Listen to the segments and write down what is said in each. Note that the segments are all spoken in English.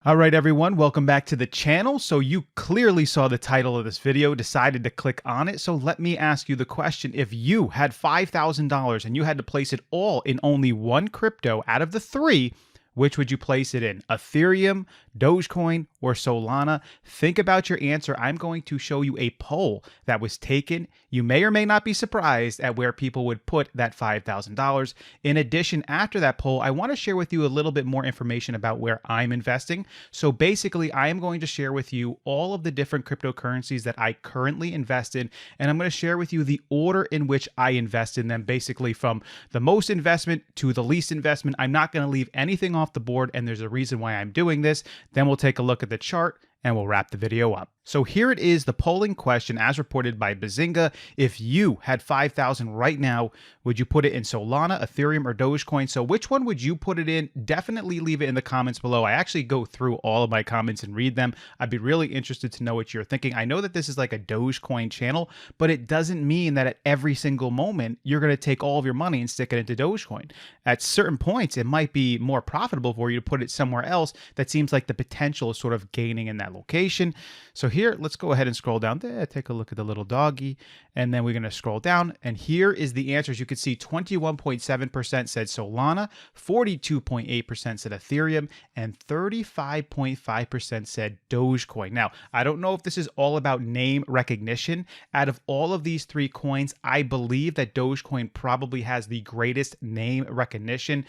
All right, everyone, welcome back to the channel. So you clearly saw the title of this video, decided to click on it. So let me ask you the question. If you had $5,000 and you had to place it all in only one crypto out of the three, which would you place it in? Ethereum, Dogecoin, or Solana? Think about your answer. I'm going to show you a poll that was taken. You may or may not be surprised at where people would put that $5,000. In addition, after that poll, I want to share with you a little bit more information about where I'm investing. So basically, I am going to share with you all of the different cryptocurrencies that I currently invest in, and I'm going to share with you the order in which I invest in them, basically from the most investment to the least investment. I'm not going to leave anything off the board, and there's a reason why I'm doing this. Then we'll take a look at the chart and we'll wrap the video up. So here it is, the polling question as reported by Bazinga. If you had 5,000 right now, would you put it in Solana, Ethereum, or Dogecoin? So which one would you put it in? Definitely leave it in the comments below. I actually go through all of my comments and read them. I'd be really interested to know what you're thinking. I know that this is like a Dogecoin channel, but it doesn't mean that at every single moment, you're going to take all of your money and stick it into Dogecoin. At certain points, it might be more profitable for you to put it somewhere else that seems like the potential is sort of gaining in that location. So here, let's go ahead and scroll down there, take a look at the little doggy, and then we're going to scroll down, and here is the answers. You can see 21.7% said Solana, 42.8% said Ethereum, and 35.5% said Dogecoin. Now, I don't know if this is all about name recognition. Out of all of these three coins, I believe that Dogecoin probably has the greatest name recognition,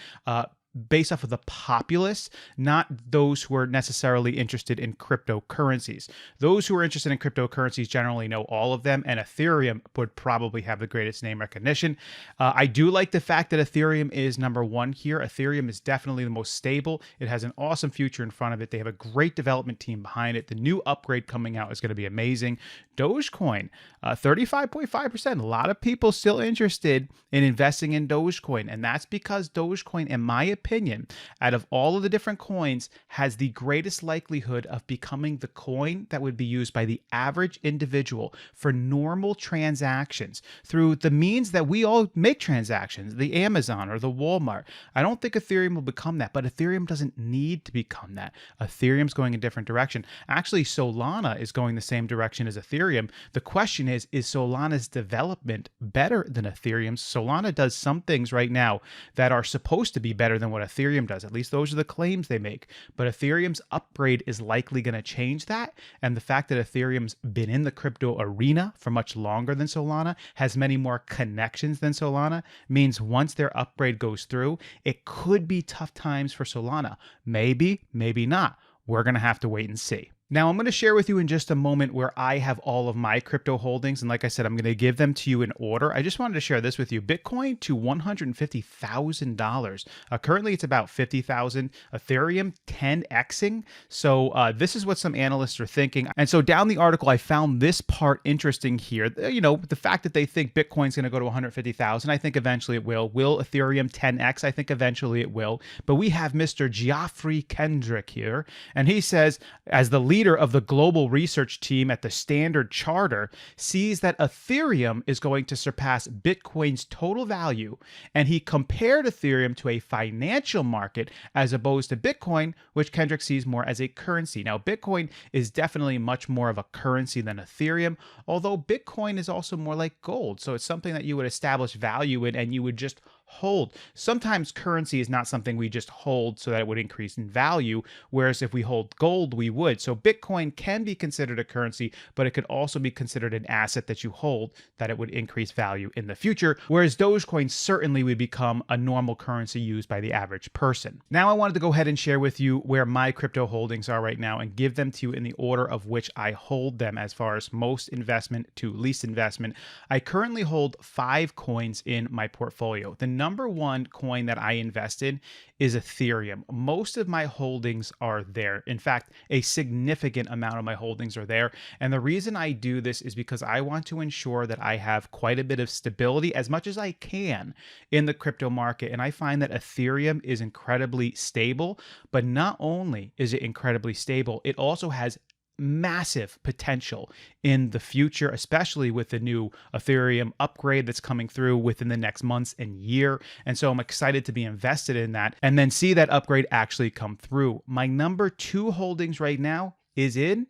based off of the populace, not those who are necessarily interested in cryptocurrencies. Those who are interested in cryptocurrencies generally know all of them, and Ethereum would probably have the greatest name recognition. I do like the fact that Ethereum is number one here. Ethereum is definitely the most stable. It has an awesome future in front of it. They have a great development team behind it. The new upgrade coming out is going to be amazing. Dogecoin, 35.5%. A lot of people still interested in investing in Dogecoin, and that's because Dogecoin, in my opinion, out of all of the different coins, has the greatest likelihood of becoming the coin that would be used by the average individual for normal transactions through the means that we all make transactions, the Amazon or the Walmart. I don't think Ethereum will become that, but Ethereum doesn't need to become that. Ethereum's going a different direction. Actually, Solana is going the same direction as Ethereum. The question is Solana's development better than Ethereum's? Solana does some things right now that are supposed to be better than what Ethereum does. At least those are the claims they make. But Ethereum's upgrade is likely going to change that. And the fact that Ethereum's been in the crypto arena for much longer than Solana, has many more connections than Solana, means once their upgrade goes through, it could be tough times for Solana. Maybe, maybe not. We're going to have to wait and see. Now, I'm going to share with you in just a moment where I have all of my crypto holdings. And like I said, I'm going to give them to you in order. I just wanted to share this with you. Bitcoin to $150,000. Currently, it's about $50,000. Ethereum 10xing. So this is what some analysts are thinking. And so down the article, I found this part interesting here. You know, the fact that they think Bitcoin's going to go to 150,000. I think eventually it will. Will Ethereum 10x? I think eventually it will. But we have Mr. Geoffrey Kendrick here. And he says, as the leader of the global research team at the Standard Charter, sees that Ethereum is going to surpass Bitcoin's total value, and he compared Ethereum to a financial market as opposed to Bitcoin, which Kendrick sees more as a currency. Now, Bitcoin is definitely much more of a currency than Ethereum, although Bitcoin is also more like gold, so it's something that you would establish value in and you would just hold. Sometimes currency is not something we just hold so that it would increase in value, whereas if we hold gold, we would. So Bitcoin can be considered a currency, but it could also be considered an asset that you hold that it would increase value in the future, whereas Dogecoin certainly would become a normal currency used by the average person. Now, I wanted to go ahead and share with you where my crypto holdings are right now and give them to you in the order of which I hold them as far as most investment to least investment. I currently hold 5 coins in my portfolio. The number one coin that I invest in is Ethereum. Most of my holdings are there. In fact, a significant amount of my holdings are there. And the reason I do this is because I want to ensure that I have quite a bit of stability as much as I can in the crypto market. And I find that Ethereum is incredibly stable, but not only is it incredibly stable, it also has massive potential in the future, especially with the new Ethereum upgrade that's coming through within the next months and year. And so I'm excited to be invested in that and then see that upgrade actually come through. My number 2 holdings right now is in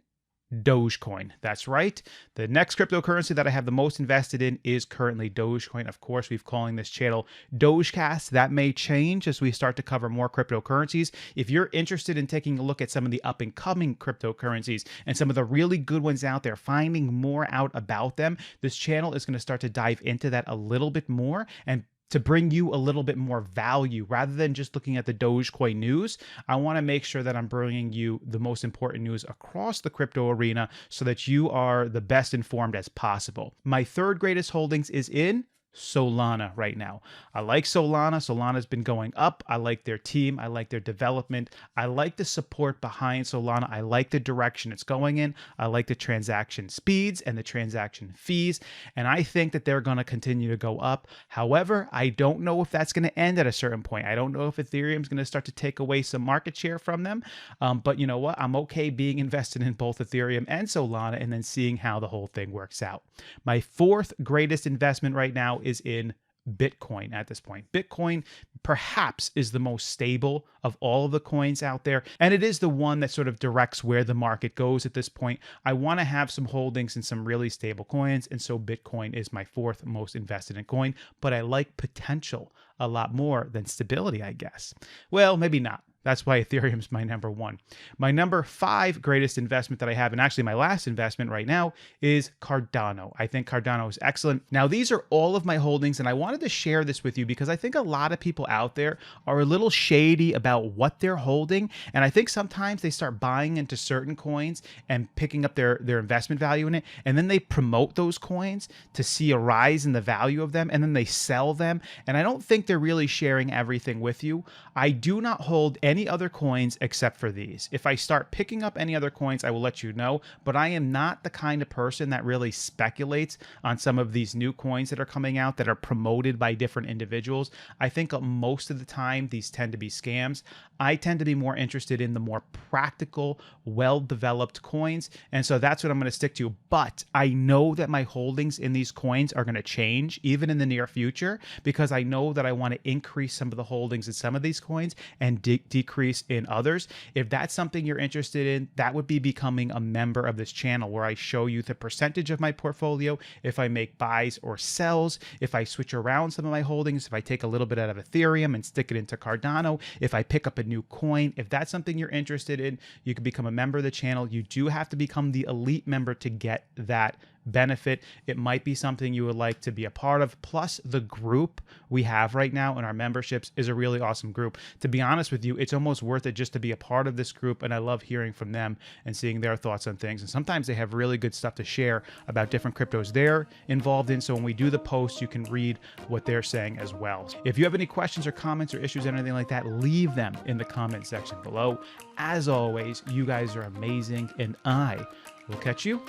Dogecoin. That's right. The next cryptocurrency that I have the most invested in is currently Dogecoin. Of course, we've calling this channel Dogecast. That may change as we start to cover more cryptocurrencies. If you're interested in taking a look at some of the up and coming cryptocurrencies and some of the really good ones out there, finding more out about them, this channel is going to start to dive into that a little bit more and to bring you a little bit more value rather than just looking at the Dogecoin news. I want to make sure that I'm bringing you the most important news across the crypto arena so that you are the best informed as possible. My 3rd greatest holdings is in Solana right now. I like Solana. Solana's been going up. I like their team. I like their development. I like the support behind Solana. I like the direction it's going in. I like the transaction speeds and the transaction fees. And I think that they're going to continue to go up. However, I don't know if that's going to end at a certain point. I don't know if Ethereum is going to start to take away some market share from them. But you know what? I'm okay being invested in both Ethereum and Solana and then seeing how the whole thing works out. My 4th greatest investment right now is in Bitcoin at this point. Bitcoin perhaps is the most stable of all of the coins out there, and it is the one that sort of directs where the market goes at this point. I want to have some holdings in some really stable coins, and so Bitcoin is my 4th most invested in coin, but I like potential a lot more than stability, I guess. Well, maybe not. That's why Ethereum is my number 1. My number 5 greatest investment that I have, and actually my last investment right now, is Cardano. I think Cardano is excellent. Now, these are all of my holdings, and I wanted to share this with you because I think a lot of people out there are a little shady about what they're holding, and I think sometimes they start buying into certain coins and picking up their investment value in it, and then they promote those coins to see a rise in the value of them, and then they sell them, and I don't think they're really sharing everything with you. I do not hold any other coins except for these. If I start picking up any other coins, I will let you know, but I am not the kind of person that really speculates on some of these new coins that are coming out that are promoted by different individuals. I think most of the time these tend to be scams. I tend to be more interested in the more practical, well-developed coins, and so that's what I'm going to stick to. But I know that my holdings in these coins are going to change even in the near future because I know that I want to increase some of the holdings in some of these coins and decrease in others. If that's something you're interested in, that would be becoming a member of this channel where I show you the percentage of my portfolio, if I make buys or sells, if I switch around some of my holdings, if I take a little bit out of Ethereum and stick it into Cardano, if I pick up a new coin. If that's something you're interested in, you can become a member of the channel. You do have to become the elite member to get that benefit. It might be something you would like to be a part of. Plus, the group we have right now in our memberships is a really awesome group. To be honest with you, it's almost worth it just to be a part of this group, and I love hearing from them and seeing their thoughts on things. And sometimes they have really good stuff to share about different cryptos they're involved in, so when we do the posts, you can read what they're saying as well. If you have any questions or comments or issues or anything like that, leave them in the comment section below. As always, you guys are amazing, and I will catch you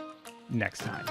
next time.